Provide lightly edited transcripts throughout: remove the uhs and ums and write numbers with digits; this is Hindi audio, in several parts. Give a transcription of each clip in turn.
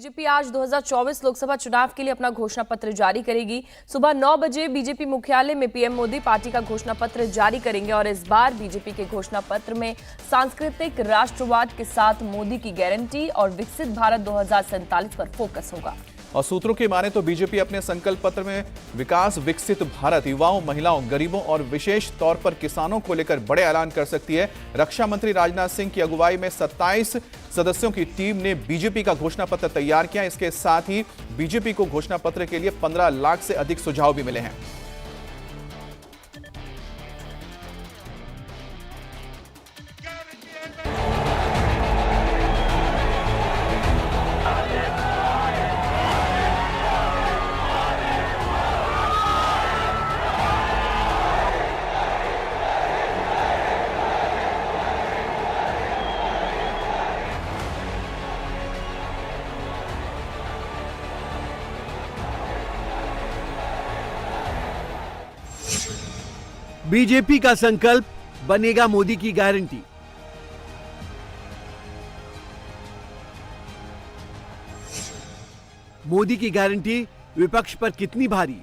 बीजेपी आज 2024 लोकसभा चुनाव के लिए अपना घोषणा पत्र जारी करेगी। सुबह 9 बजे बीजेपी मुख्यालय में पीएम मोदी पार्टी का घोषणा पत्र जारी करेंगे और इस बार बीजेपी के घोषणा पत्र में सांस्कृतिक राष्ट्रवाद के साथ मोदी की गारंटी और विकसित भारत 2047 पर फोकस होगा। और सूत्रों की माने तो बीजेपी अपने संकल्प पत्र में विकास, विकसित भारत, युवाओं, महिलाओं, गरीबों और विशेष तौर पर किसानों को लेकर बड़े ऐलान कर सकती है। रक्षा मंत्री राजनाथ सिंह की अगुवाई में 27 सदस्यों की टीम ने बीजेपी का घोषणा पत्र तैयार किया। इसके साथ ही बीजेपी को घोषणा पत्र के लिए 15 लाख से अधिक सुझाव भी मिले हैं। बीजेपी का संकल्प बनेगा मोदी की गारंटी। मोदी की गारंटी विपक्ष पर कितनी भारी?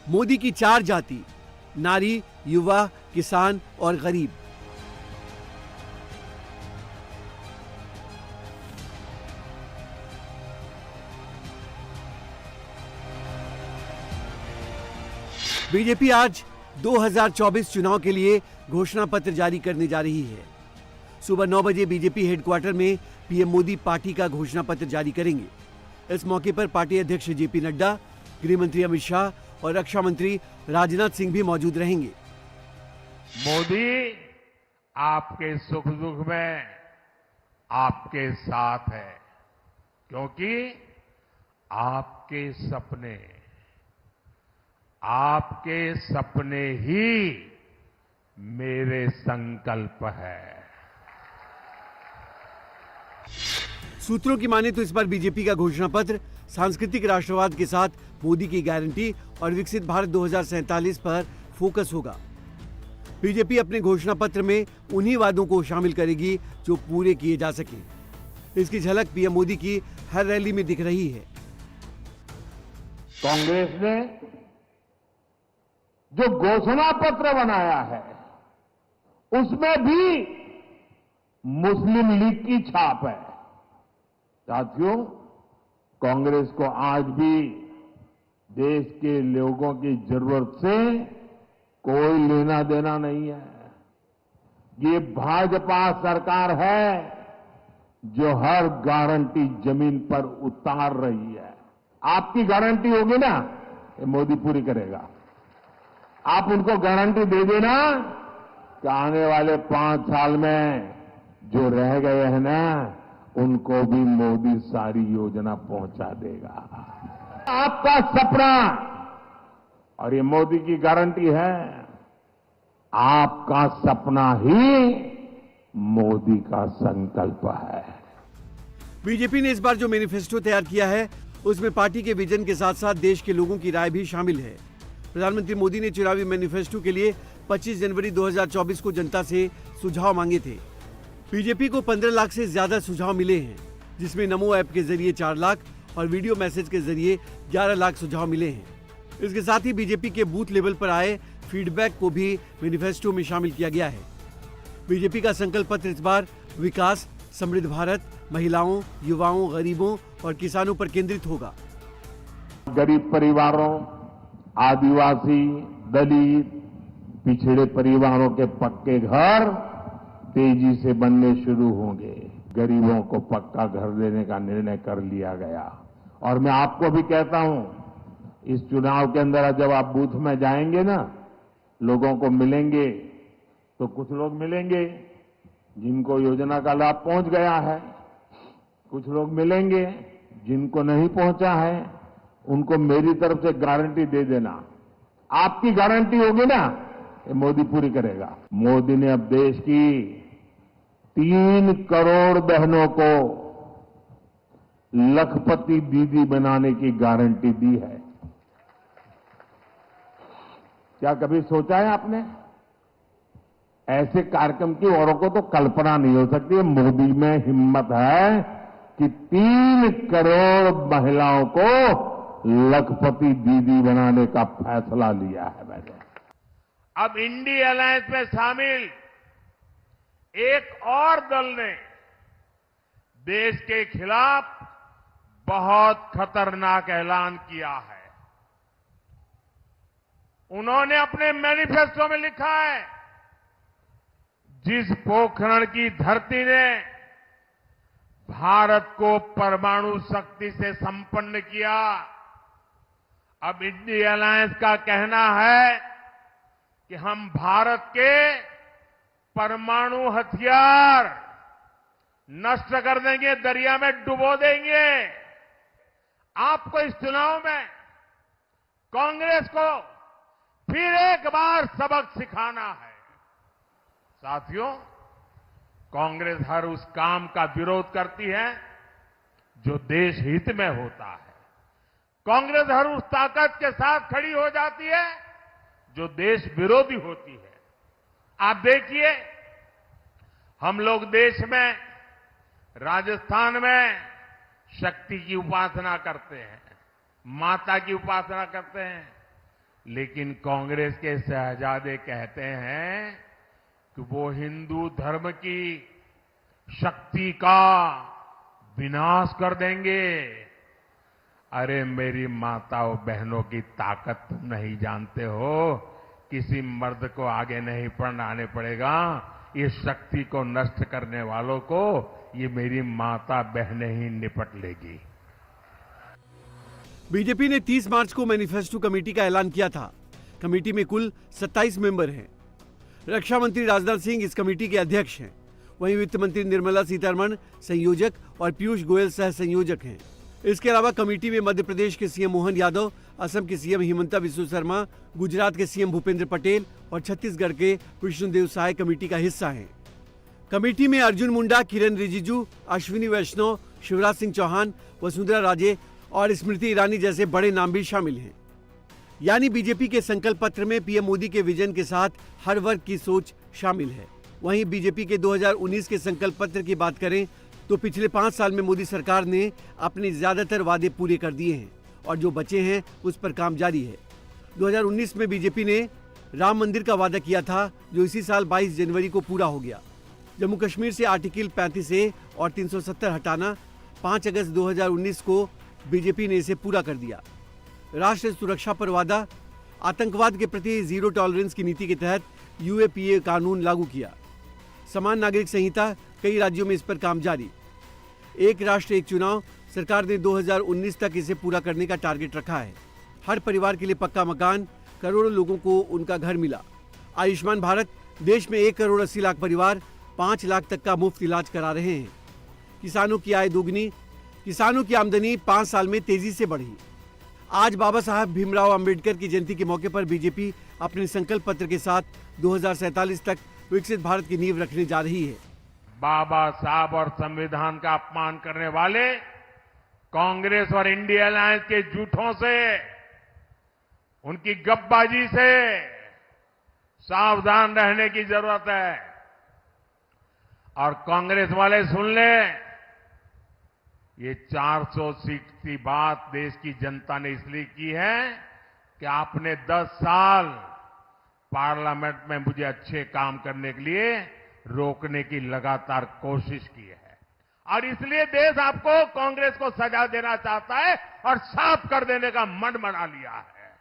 मोदी की 4 जाति, नारी, युवा, किसान और गरीब। बीजेपी आज 2024 चुनाव के लिए घोषणा पत्र जारी करने जा रही है। सुबह 9 बजे बीजेपी हेडक्वार्टर में पीएम मोदी पार्टी का घोषणा पत्र जारी करेंगे। इस मौके पर पार्टी अध्यक्ष जेपी नड्डा, गृह मंत्री अमित शाह और रक्षा मंत्री राजनाथ सिंह भी मौजूद रहेंगे। मोदी आपके सुख दुख में आपके साथ है, क्योंकि आपके सपने ही मेरे संकल्प है। सूत्रों की माने तो इस बार बीजेपी का घोषणा पत्र सांस्कृतिक राष्ट्रवाद के साथ मोदी की गारंटी और विकसित भारत 2047 पर फोकस होगा। बीजेपी अपने घोषणा पत्र में उन्हीं वादों को शामिल करेगी जो पूरे किए जा सके। इसकी झलक पीएम मोदी की हर रैली में दिख रही है। कांग्रेस ने जो घोषणा पत्र बनाया है उसमें भी मुस्लिम लीग की छाप है। साथियों, कांग्रेस को आज भी देश के लोगों की जरूरत से कोई लेना देना नहीं है। ये भाजपा सरकार है जो हर गारंटी जमीन पर उतार रही है। आपकी गारंटी होगी ना, ये मोदी पूरी करेगा। आप उनको गारंटी दे देना कि आने वाले 5 साल में जो रह गए हैं ना, उनको भी मोदी सारी योजना पहुंचा देगा। आपका सपना, और ये मोदी की गारंटी है, आपका सपना ही मोदी का संकल्प है। बीजेपी ने इस बार जो मैनिफेस्टो तैयार किया है उसमें पार्टी के विजन के साथ साथ देश के लोगों की राय भी शामिल है। प्रधानमंत्री मोदी ने चुनावी मैनिफेस्टो के लिए 25 जनवरी 2024 को जनता से सुझाव मांगे थे। बीजेपी को 15 लाख से ज्यादा सुझाव मिले हैं, जिसमें नमो ऐप के जरिए 4 लाख और वीडियो मैसेज के जरिए 11 लाख सुझाव मिले हैं। इसके साथ ही बीजेपी के बूथ लेवल पर आए फीडबैक को भी मैनिफेस्टो में शामिल किया गया है। बीजेपी का संकल्प पत्र इस बार विकास, समृद्ध भारत, महिलाओं, युवाओं, गरीबों और किसानों पर केंद्रित होगा। गरीब परिवारों, आदिवासी, दलित, पिछड़े परिवारों के पक्के घर तेजी से बनने शुरू होंगे। गरीबों को पक्का घर देने का निर्णय कर लिया गया। और मैं आपको भी कहता हूं, इस चुनाव के अंदर जब आप बूथ में जाएंगे ना, लोगों को मिलेंगे, तो कुछ लोग मिलेंगे जिनको योजना का लाभ पहुंच गया है, कुछ लोग मिलेंगे जिनको नहीं पहुंचा है। उनको मेरी तरफ से गारंटी दे देना। आपकी गारंटी होगी ना, ये मोदी पूरी करेगा। मोदी ने अब देश की 3 करोड़ बहनों को लखपति दीदी बनाने की गारंटी दी है। क्या कभी सोचा है आपने? ऐसे कार्यक्रम की औरों को तो कल्पना नहीं हो सकती। मोदी में हिम्मत है कि 3 करोड़ महिलाओं को लखपति दीदी बनाने का फैसला लिया है मैंने। अब इंडी अलायंस में शामिल एक और दल ने देश के खिलाफ बहुत खतरनाक ऐलान किया है। उन्होंने अपने मैनिफेस्टो में लिखा है, जिस पोखरण की धरती ने भारत को परमाणु शक्ति से संपन्न किया, अब इंडी अलायंस का कहना है कि हम भारत के परमाणु हथियार नष्ट कर देंगे, दरिया में डुबो देंगे। आपको इस चुनाव में कांग्रेस को फिर एक बार सबक सिखाना है। साथियों, कांग्रेस हर उस काम का विरोध करती है जो देश हित में होता है। कांग्रेस हर उस ताकत के साथ खड़ी हो जाती है जो देश विरोधी होती है। आप देखिए, हम लोग देश में, राजस्थान में शक्ति की उपासना करते हैं, माता की उपासना करते हैं, लेकिन कांग्रेस के शहजादे कहते हैं कि वो हिंदू धर्म की शक्ति का विनाश कर देंगे। अरे मेरी माताओं बहनों की ताकत तुम नहीं जानते हो। किसी मर्द को आगे नहीं बढ़ाने पड़ेगा। इस शक्ति को नष्ट करने वालों को ये मेरी माता बहनें ही निपट लेगी। बीजेपी ने 30 मार्च को मैनिफेस्टो कमेटी का ऐलान किया था। कमेटी में कुल 27 मेंबर हैं। रक्षा मंत्री राजनाथ सिंह इस कमेटी के अध्यक्ष हैं। वहीं वित्त मंत्री निर्मला सीतारमण संयोजक और पीयूष गोयल सह संयोजक हैं। इसके अलावा कमेटी में मध्य प्रदेश के सीएम मोहन यादव, असम के सीएम हिमंता बिस्वा शर्मा, गुजरात के सीएम भूपेंद्र पटेल और छत्तीसगढ़ के विष्णुदेव साय कमेटी का हिस्सा हैं। कमेटी में अर्जुन मुंडा, किरण रिजिजू, अश्विनी वैष्णव, शिवराज सिंह चौहान, वसुंधरा राजे और स्मृति ईरानी जैसे बड़े नाम भी शामिल हैं। यानी बीजेपी के संकल्प पत्र में पीएम मोदी के विजन के साथ हर वर्ग की सोच शामिल है। वहीं बीजेपी के 2019 के संकल्प पत्र की बात करें तो पिछले 5 साल में मोदी सरकार ने अपने ज्यादातर वादे पूरे कर दिए हैं और जो बचे हैं उस पर काम जारी है। 2019 में बीजेपी ने राम मंदिर का वादा किया था, जो इसी साल 22 जनवरी को पूरा हो गया। जम्मू कश्मीर से आर्टिकल 35A और 370 हटाना 5 अगस्त 2019 को बीजेपी ने इसे पूरा कर दिया। राष्ट्रीय सुरक्षा पर वादा, आतंकवाद के प्रति जीरो टॉलरेंस की नीति के तहत UAPA कानून लागू किया। समान नागरिक संहिता, कई राज्यों में इस पर काम जारी। एक राष्ट्र एक चुनाव, सरकार ने 2019 तक इसे पूरा करने का टारगेट रखा है। हर परिवार के लिए पक्का मकान, करोड़ों लोगों को उनका घर मिला। आयुष्मान भारत, देश में 1 करोड़ 80 लाख परिवार 5 लाख तक का मुफ्त इलाज करा रहे हैं। किसानों की आय दोगुनी, किसानों की आमदनी 5 साल में तेजी से बढ़ी। आज बाबा साहब भीमराव अंबेडकर की जयंती के मौके पर बीजेपी अपने संकल्प पत्र के साथ 2047 तक विकसित भारत की नींव रखने जा रही है। बाबा साहब और संविधान का अपमान करने वाले कांग्रेस और इंडिया अलायंस के झूठों से, उनकी गपबाजी से सावधान रहने की जरूरत है। और कांग्रेस वाले सुन लें, ये 400 सीट की बात देश की जनता ने इसलिए की है कि आपने 10 साल पार्लियामेंट में मुझे अच्छे काम करने के लिए रोकने की लगातार कोशिश की है, और इसलिए देश आपको, कांग्रेस को सजा देना चाहता है और साफ कर देने का मन बना लिया है।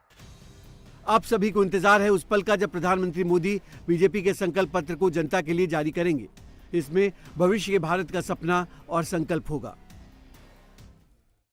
आप सभी को इंतजार है उस पल का जब प्रधानमंत्री मोदी बीजेपी के संकल्प पत्र को जनता के लिए जारी करेंगे। इसमें भविष्य के भारत का सपना और संकल्प होगा।